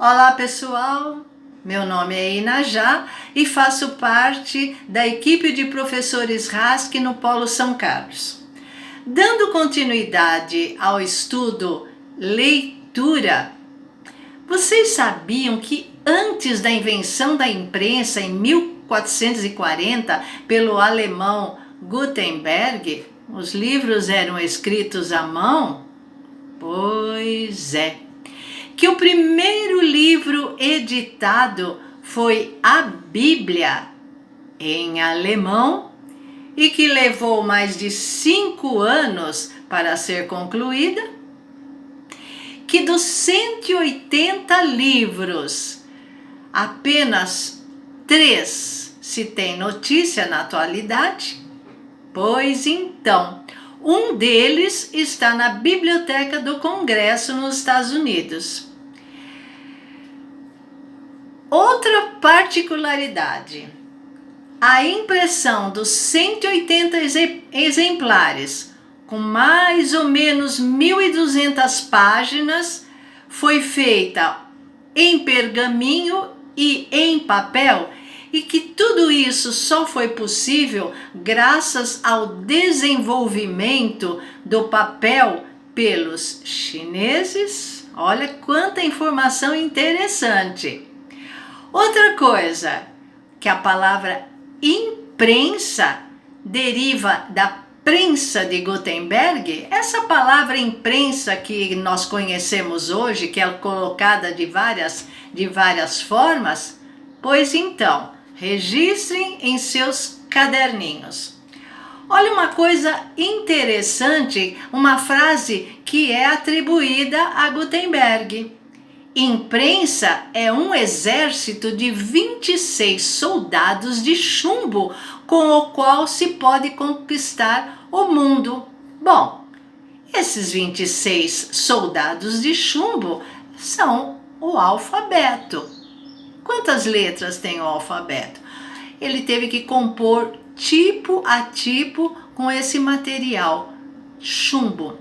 Olá pessoal, meu nome é Inajá e faço parte da equipe de professores RASC no Polo São Carlos. Dando continuidade ao estudo Leitura, vocês sabiam que antes da invenção da imprensa em 1440 pelo alemão Gutenberg, os livros eram escritos à mão? Pois é. Que o primeiro livro editado foi a Bíblia, em alemão, e que levou mais de 5 anos para ser concluída. Que dos 180 livros, apenas 3 se tem notícia na atualidade? Pois então, um deles está na Biblioteca do Congresso nos Estados Unidos. Outra particularidade, a impressão dos 180 exemplares, com mais ou menos 1.200 páginas, foi feita em pergaminho e em papel, e que tudo isso só foi possível graças ao desenvolvimento do papel pelos chineses. Olha quanta informação interessante! Outra coisa, que a palavra imprensa deriva da prensa de Gutenberg. Essa palavra imprensa que nós conhecemos hoje, que é colocada de várias formas, pois então, registrem em seus caderninhos. Olha uma coisa interessante, uma frase que é atribuída a Gutenberg. Imprensa é um exército de 26 soldados de chumbo com o qual se pode conquistar o mundo. Bom, esses 26 soldados de chumbo são o alfabeto. Quantas letras tem o alfabeto? Ele teve que compor tipo a tipo com esse material, chumbo.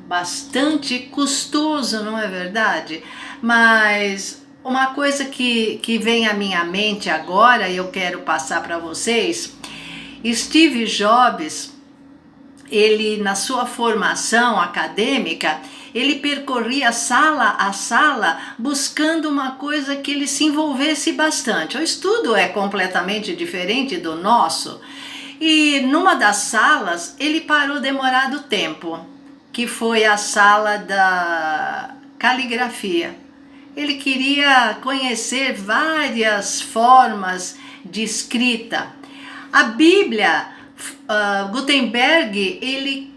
Bastante custoso, não é verdade? Mas uma coisa que vem à minha mente agora e eu quero passar para vocês, Steve Jobs, ele na sua formação acadêmica, ele percorria sala a sala buscando uma coisa que ele se envolvesse bastante. O estudo é completamente diferente do nosso e numa das salas ele parou demorado tempo, que foi a sala da caligrafia. Ele queria conhecer várias formas de escrita. A Bíblia, Gutenberg, ele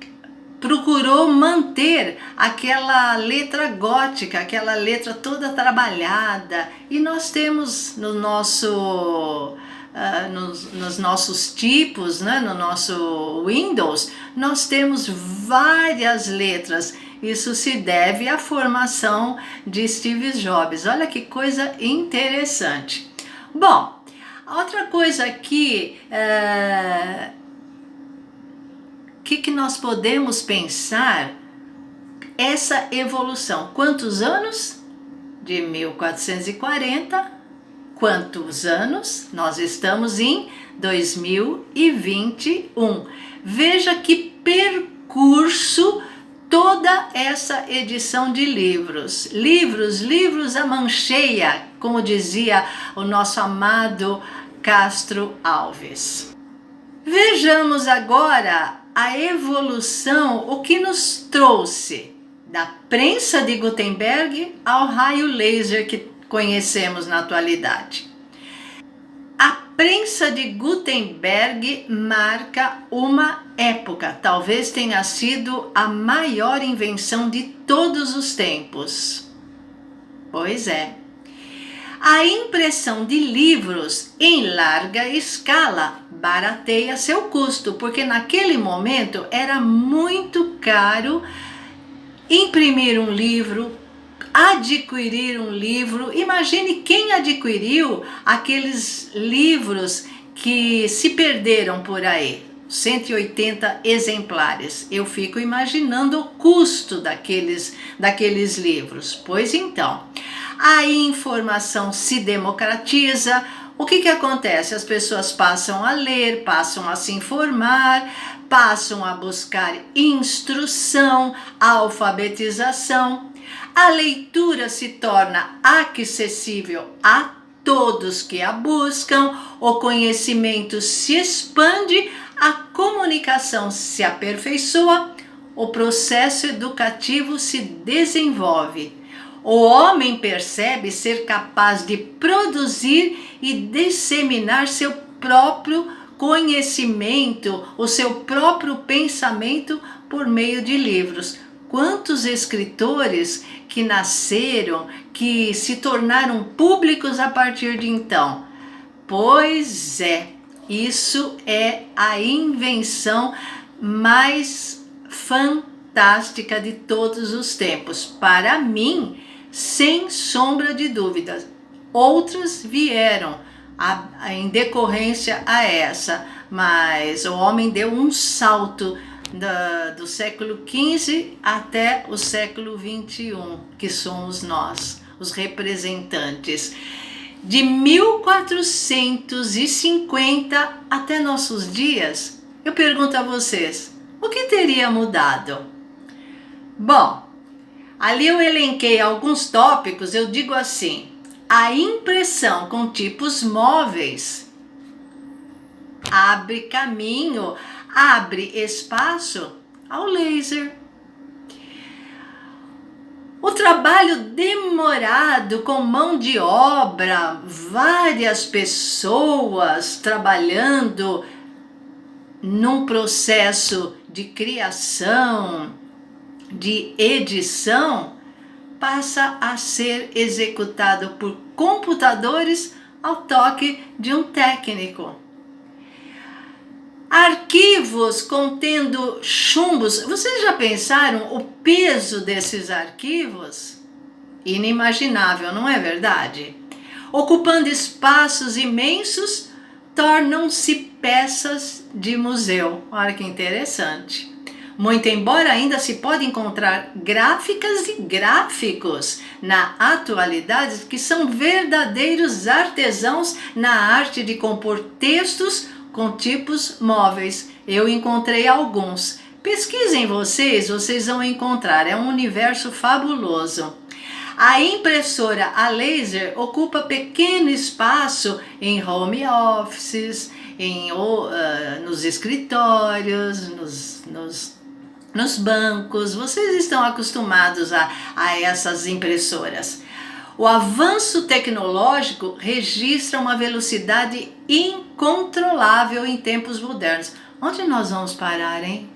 procurou manter aquela letra gótica, aquela letra toda trabalhada. E nós temos no nosso... nos nossos tipos, né? No nosso Windows, nós temos várias letras. Isso se deve à formação de Steve Jobs. Olha que coisa interessante. Bom, outra coisa aqui, que nós podemos pensar, essa evolução. Quantos anos? De 1440. Quantos anos? Nós estamos em 2021. Veja que percurso toda essa edição de livros. Livros a mancheia, como dizia o nosso amado Castro Alves. Vejamos agora a evolução, o que nos trouxe da prensa de Gutenberg ao raio laser que conhecemos na atualidade. A prensa de Gutenberg marca uma época, talvez tenha sido a maior invenção de todos os tempos. Pois é. A impressão de livros em larga escala barateia seu custo, porque naquele momento era muito caro imprimir um livro, adquirir um livro. Imagine quem adquiriu aqueles livros que se perderam por aí, 180 exemplares. Eu fico imaginando o custo daqueles livros. Pois então, A informação se democratiza. O que acontece? As pessoas passam a ler, passam a se informar, passam a buscar instrução, alfabetização. A leitura se torna acessível a todos que a buscam, o conhecimento se expande, a comunicação se aperfeiçoa, o processo educativo se desenvolve. O homem percebe ser capaz de produzir e disseminar seu próprio conhecimento, o seu próprio pensamento por meio de livros. Quantos escritores que nasceram, que se tornaram públicos a partir de então? Pois é, isso é a invenção mais fantástica de todos os tempos. Para mim, sem sombra de dúvidas, outras vieram em decorrência a essa, mas o homem deu um salto do século XV até o século XXI, que somos nós, os representantes. De 1450 até nossos dias, eu pergunto a vocês, o que teria mudado? Bom, ali eu elenquei alguns tópicos, eu digo assim: a impressão com tipos móveis abre caminho, abre espaço ao laser. O trabalho demorado com mão de obra, várias pessoas trabalhando num processo de criação, de edição, passa a ser executado por computadores ao toque de um técnico. Arquivos contendo chumbos. Vocês já pensaram o peso desses arquivos? Inimaginável, não é verdade? Ocupando espaços imensos, tornam-se peças de museu. Olha que interessante. Muito embora ainda se pode encontrar gráficas e gráficos na atualidade que são verdadeiros artesãos na arte de compor textos com tipos móveis. Eu encontrei alguns. Pesquisem vocês vão encontrar. É um universo fabuloso. A impressora a laser ocupa pequeno espaço em home offices, nos escritórios, nos bancos. Vocês estão acostumados a essas impressoras. O avanço tecnológico registra uma velocidade incontrolável em tempos modernos. Onde nós vamos parar, hein?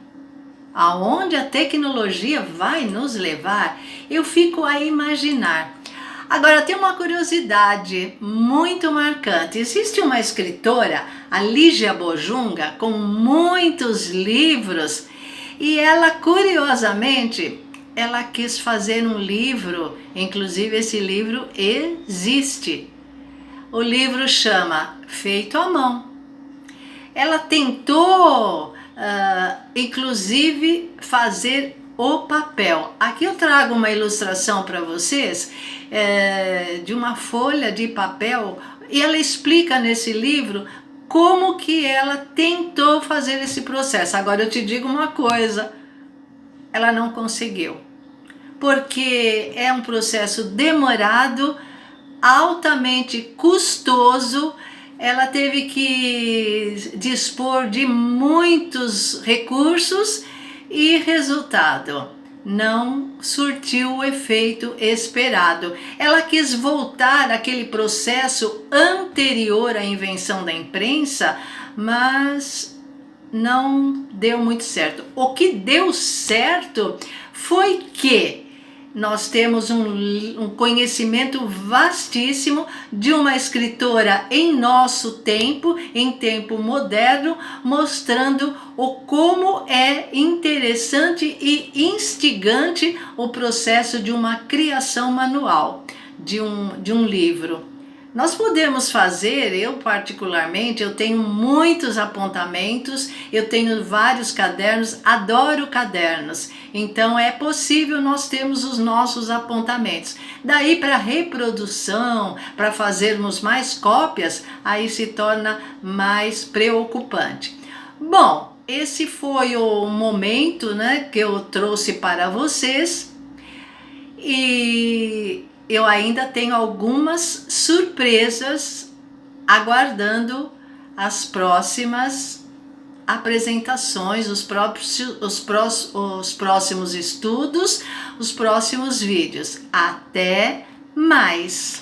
Aonde a tecnologia vai nos levar? Eu fico a imaginar. Agora, tem uma curiosidade muito marcante. Existe uma escritora, a Lígia Bojunga, com muitos livros, e ela, curiosamente, ela quis fazer um livro, inclusive esse livro existe. O livro chama Feito à Mão. Ela tentou, inclusive, fazer o papel. Aqui eu trago uma ilustração para vocês de uma folha de papel, e ela explica nesse livro como que ela tentou fazer esse processo. Agora eu te digo uma coisa, ela não conseguiu, porque é um processo demorado, altamente custoso. Ela teve que dispor de muitos recursos e, resultado, não surtiu o efeito esperado. Ela quis voltar àquele processo anterior à invenção da imprensa, mas não deu muito certo. O que deu certo foi que nós temos um conhecimento vastíssimo de uma escritora em nosso tempo, em tempo moderno, mostrando como é interessante e instigante o processo de uma criação manual, de um livro. Nós podemos fazer, eu particularmente, eu tenho muitos apontamentos, eu tenho vários cadernos, adoro cadernos, então é possível nós termos os nossos apontamentos. Daí para reprodução, para fazermos mais cópias, aí se torna mais preocupante. Bom, esse foi o momento, né, que eu trouxe para vocês e eu ainda tenho algumas surpresas aguardando as próximas apresentações, os próximos estudos, os próximos vídeos. Até mais!